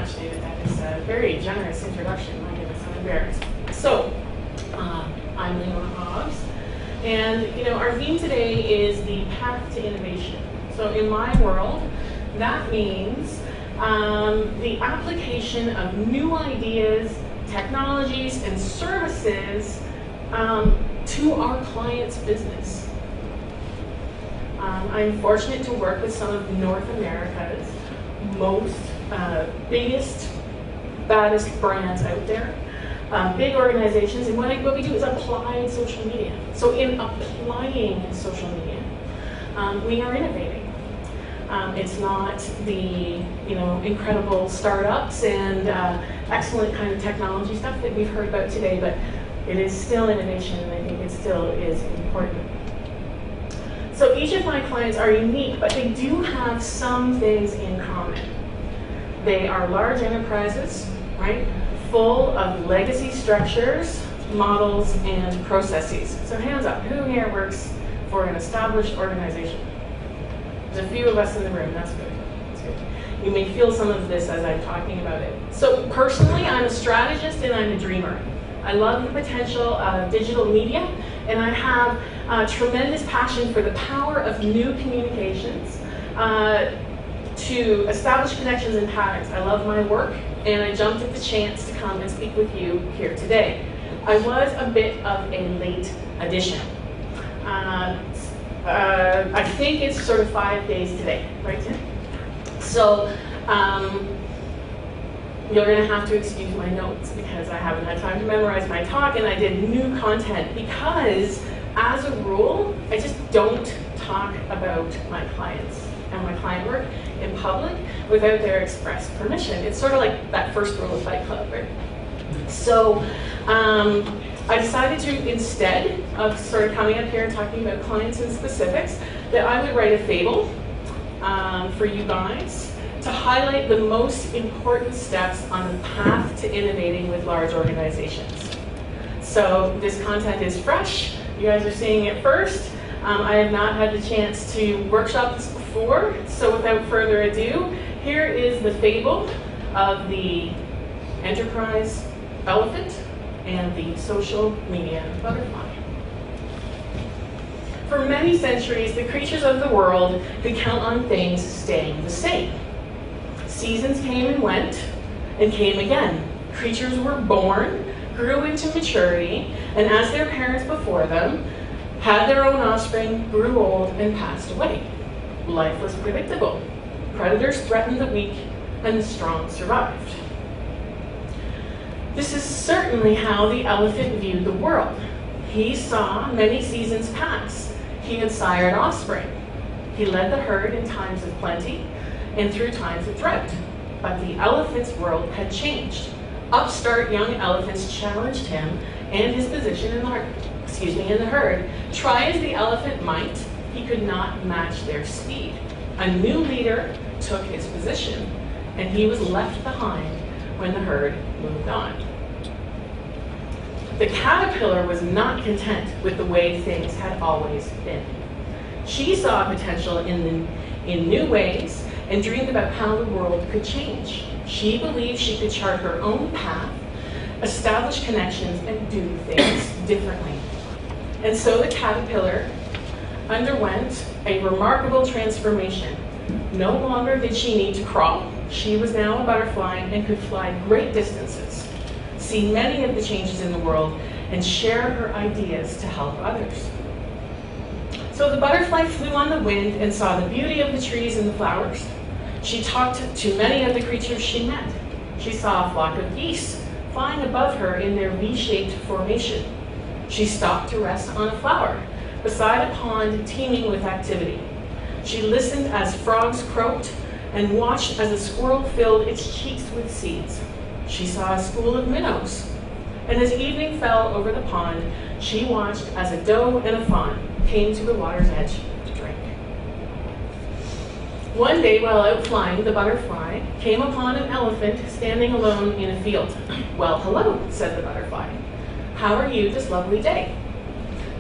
much, David. That is a very generous introduction. My goodness, I'm embarrassed. So, I'm Leona Hobbs, and our theme today is the path to innovation. So, in my world, that means the application of new ideas, technologies, and services to our clients' business. I'm fortunate to work with some of North America's most biggest, baddest brands out there, big organizations, and what we do is apply social media. So in applying social media, we are innovating. It's not the incredible startups and excellent kind of technology stuff that we've heard about today, but it is still innovation, and I think it still is important. So each of my clients are unique, but they do have some things in common. They are large enterprises, right? Full of legacy structures, models, and processes. So hands up, who here works for an established organization? There's a few of us in the room, that's good. That's good. You may feel some of this as I'm talking about it. So personally, I'm a strategist and I'm a dreamer. I love the potential of digital media, and I have a tremendous passion for the power of new communications to establish connections and patterns. I love my work, and I jumped at the chance to come and speak with you here today. I was a bit of a late addition. I think it's sort of 5 days today, right, Tim? So you're going to have to excuse my notes because I haven't had time to memorize my talk, and I did new content because, as a rule, I just don't talk about my clients and my client work in public without their express permission. It's sort of like that first rule of Fight Club, right? So I decided to, instead of sort of coming up here and talking about clients and specifics, that I would write a fable for you guys to highlight the most important steps on the path to innovating with large organizations. So this content is fresh. You guys are seeing it first. I have not had the chance to workshop this before, so without further ado, here is the fable of the enterprise elephant and the social media butterfly. For many centuries, the creatures of the world could count on things staying the same. Seasons came and went, and came again. Creatures were born, grew into maturity, and as their parents before them, had their own offspring, grew old, and passed away. Life was predictable. Predators threatened the weak, and the strong survived. This is certainly how the elephant viewed the world. He saw many seasons pass. He had sired offspring. He led the herd in times of plenty and through times of drought. But the elephant's world had changed. Upstart young elephants challenged him and his position in the herd. Try as the elephant might, he could not match their speed. A new leader took his position, and he was left behind when the herd moved on. The caterpillar was not content with the way things had always been. She saw potential in new ways and dreamed about how the world could change. She believed she could chart her own path, establish connections, and do things differently. And so the caterpillar underwent a remarkable transformation. No longer did she need to crawl. She was now a butterfly and could fly great distances, see many of the changes in the world, and share her ideas to help others. So the butterfly flew on the wind and saw the beauty of the trees and the flowers. She talked to many of the creatures she met. She saw a flock of geese flying above her in their V-shaped formation. She stopped to rest on a flower beside a pond teeming with activity. She listened as frogs croaked and watched as a squirrel filled its cheeks with seeds. She saw a school of minnows, and as evening fell over the pond, she watched as a doe and a fawn came to the water's edge to drink. One day, while out flying, the butterfly came upon an elephant standing alone in a field. "Well, hello," said the butterfly. "How are you this lovely day?"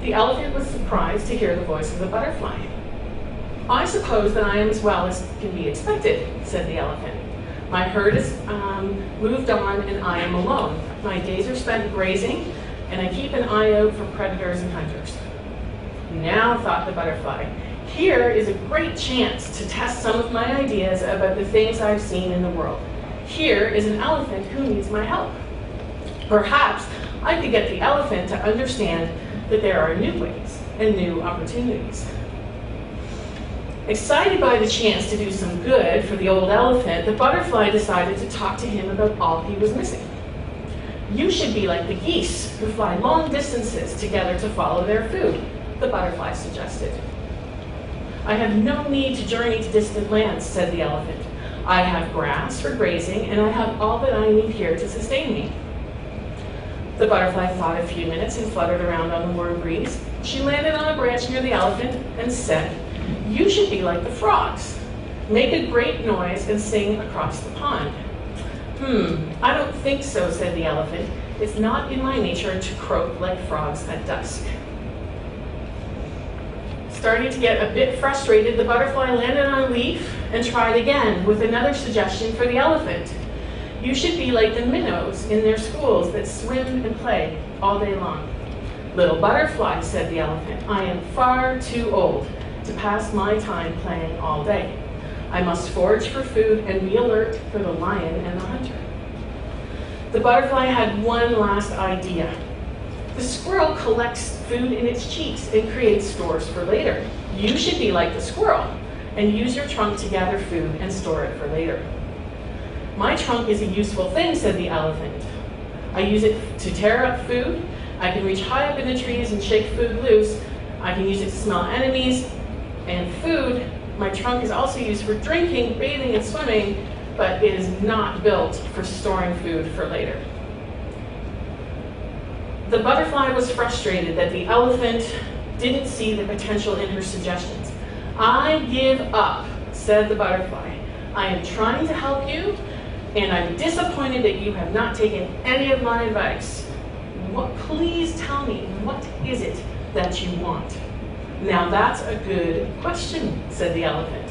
The elephant was surprised to hear the voice of the butterfly. "I suppose that I am as well as can be expected," said the elephant. My herd is moved on and I am alone. My days are spent grazing and I keep an eye out for predators and hunters. Now, thought the butterfly, here is a great chance to test some of my ideas about the things I've seen in the world. Here is an elephant who needs my help. Perhaps I could get the elephant to understand that there are new ways and new opportunities. Excited by the chance to do some good for the old elephant, the butterfly decided to talk to him about all he was missing. You should be like the geese who fly long distances together to follow their food, the butterfly suggested. I have no need to journey to distant lands, said the elephant. I have grass for grazing and I have all that I need here to sustain me. The butterfly thought a few minutes and fluttered around on the warm breeze. She landed on a branch near the elephant and said, you should be like the frogs. Make a great noise and sing across the pond. I don't think so, said the elephant. It's not in my nature to croak like frogs at dusk. Starting to get a bit frustrated, the butterfly landed on a leaf and tried again with another suggestion for the elephant. You should be like the minnows in their schools that swim and play all day long. Little butterfly, said the elephant, I am far too old to pass my time playing all day. I must forage for food and be alert for the lion and the hunter. The butterfly had one last idea. The squirrel collects food in its cheeks and creates stores for later. You should be like the squirrel and use your trunk to gather food and store it for later. My trunk is a useful thing, said the elephant. I use it to tear up food. I can reach high up in the trees and shake food loose. I can use it to smell enemies and food. My trunk is also used for drinking, bathing, and swimming, but it is not built for storing food for later. The butterfly was frustrated that the elephant didn't see the potential in her suggestions. I give up, said the butterfly. I am trying to help you, and I'm disappointed that you have not taken any of my advice. Please tell me, what is it that you want? Now that's a good question, said the elephant.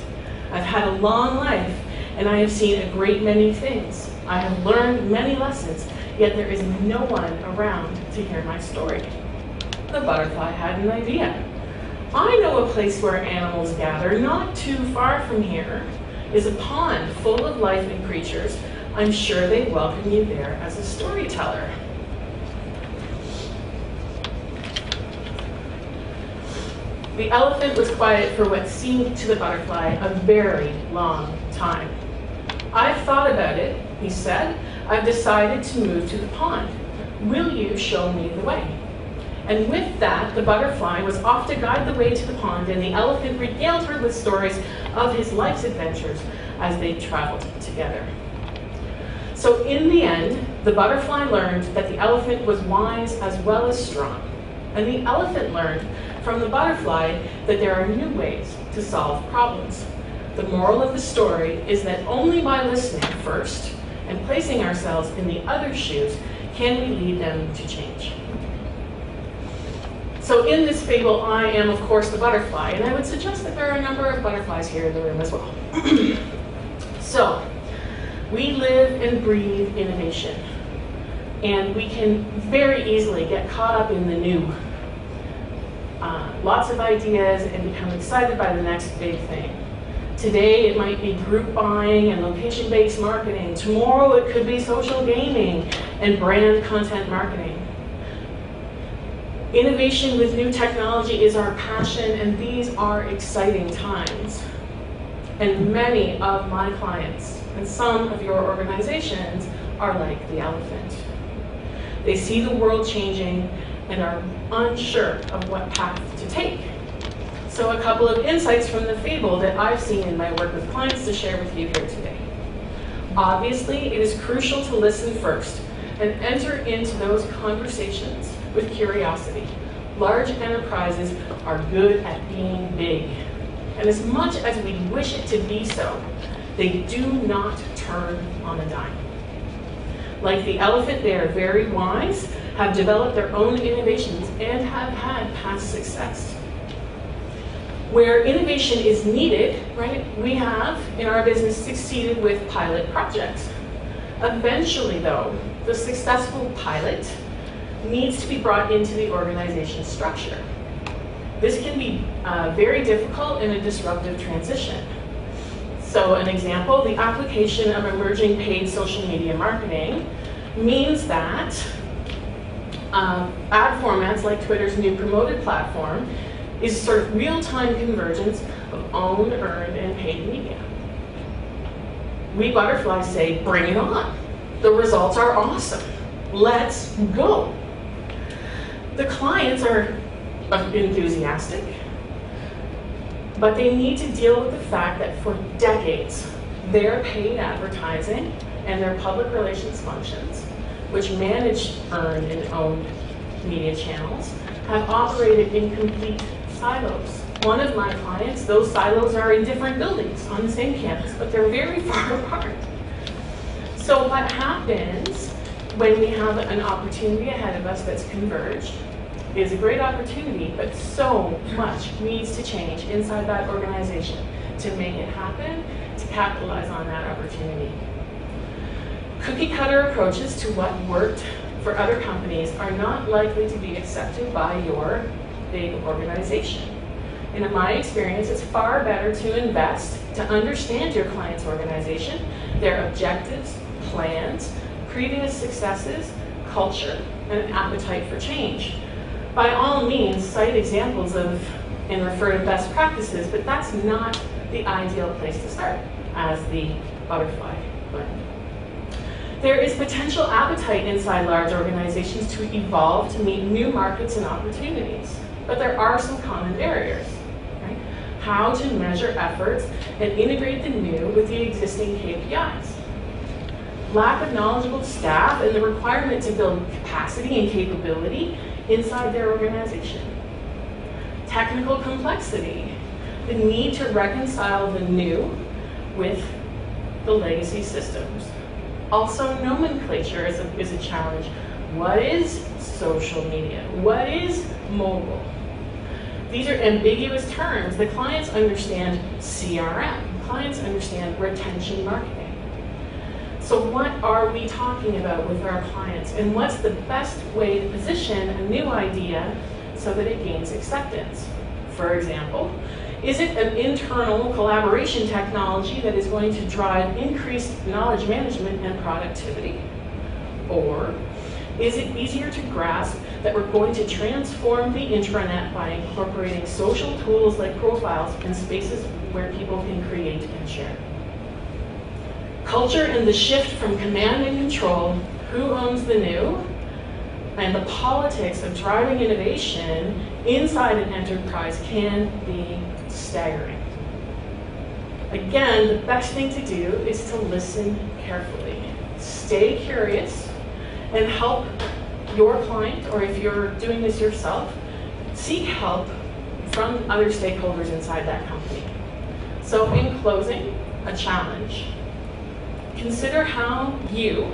I've had a long life, and I have seen a great many things. I have learned many lessons, yet there is no one around to hear my story. The butterfly had an idea. I know a place where animals gather, not too far from here is a pond full of life and creatures. I'm sure they'd welcome you there as a storyteller. The elephant was quiet for what seemed to the butterfly a very long time. I've thought about it, he said. I've decided to move to the pond. Will you show me the way? And with that, the butterfly was off to guide the way to the pond, and the elephant regaled her with stories of his life's adventures as they traveled together. So in the end, the butterfly learned that the elephant was wise as well as strong. And the elephant learned from the butterfly that there are new ways to solve problems. The moral of the story is that only by listening first and placing ourselves in the other's shoes can we lead them to change. So in this fable, I am, of course, the butterfly, and I would suggest that there are a number of butterflies here in the room as well. So, we live and breathe innovation, and we can very easily get caught up in the new. Lots of ideas and become excited by the next big thing. Today, it might be group buying and location-based marketing. Tomorrow, it could be social gaming and brand content marketing. Innovation with new technology is our passion, and these are exciting times. And many of my clients and some of your organizations are like the elephant. They see the world changing and are unsure of what path to take. So a couple of insights from the fable that I've seen in my work with clients to share with you here today. Obviously, it is crucial to listen first and enter into those conversations with curiosity. Large enterprises are good at being big. And as much as we wish it to be so, they do not turn on a dime. Like the elephant, they are very wise, have developed their own innovations, and have had past success. Where innovation is needed, right, we have in our business succeeded with pilot projects. Eventually, though, the successful pilot needs to be brought into the organization's structure. This can be very difficult in a disruptive transition. So an example, the application of emerging paid social media marketing means that ad formats like Twitter's new promoted platform is sort of real-time convergence of owned, earned, and paid media. We butterflies say, bring it on. The results are awesome. Let's go. The clients are enthusiastic, but they need to deal with the fact that for decades, their paid advertising and their public relations functions, which manage earned and owned media channels, have operated in complete silos. One of my clients, those silos are in different buildings on the same campus, but they're very far apart. So what happens when we have an opportunity ahead of us that's converged is a great opportunity, but so much needs to change inside that organization to make it happen, to capitalize on that opportunity. Cookie cutter approaches to what worked for other companies are not likely to be accepted by your big organization. And in my experience, it's far better to invest to understand your client's organization, their objectives, plans, previous successes, culture, and an appetite for change. By all means, cite examples of and refer to best practices, but that's not the ideal place to start as the butterfly learned. There is potential appetite inside large organizations to evolve to meet new markets and opportunities, but there are some common barriers. Right? How to measure efforts and integrate the new with the existing KPIs. Lack of knowledgeable staff and the requirement to build capacity and capability inside their organization. Technical complexity, the need to reconcile the new with the legacy systems. Also, nomenclature is a challenge. What is social media? What is mobile? These are ambiguous terms. The clients understand CRM. Clients understand retention marketing. So what are we talking about with our clients? And what's the best way to position a new idea so that it gains acceptance? For example, is it an internal collaboration technology that is going to drive increased knowledge management and productivity? Or is it easier to grasp that we're going to transform the intranet by incorporating social tools like profiles and spaces where people can create and share? Culture and the shift from command and control, who owns the new, and the politics of driving innovation inside an enterprise can be staggering. Again, the best thing to do is to listen carefully. Stay curious and help your client, or if you're doing this yourself, seek help from other stakeholders inside that company. So in closing, a challenge. Consider how you,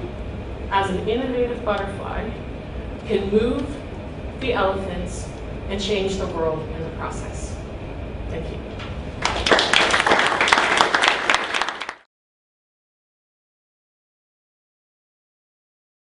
as an innovative butterfly, can move the elephants and change the world in the process. Thank you.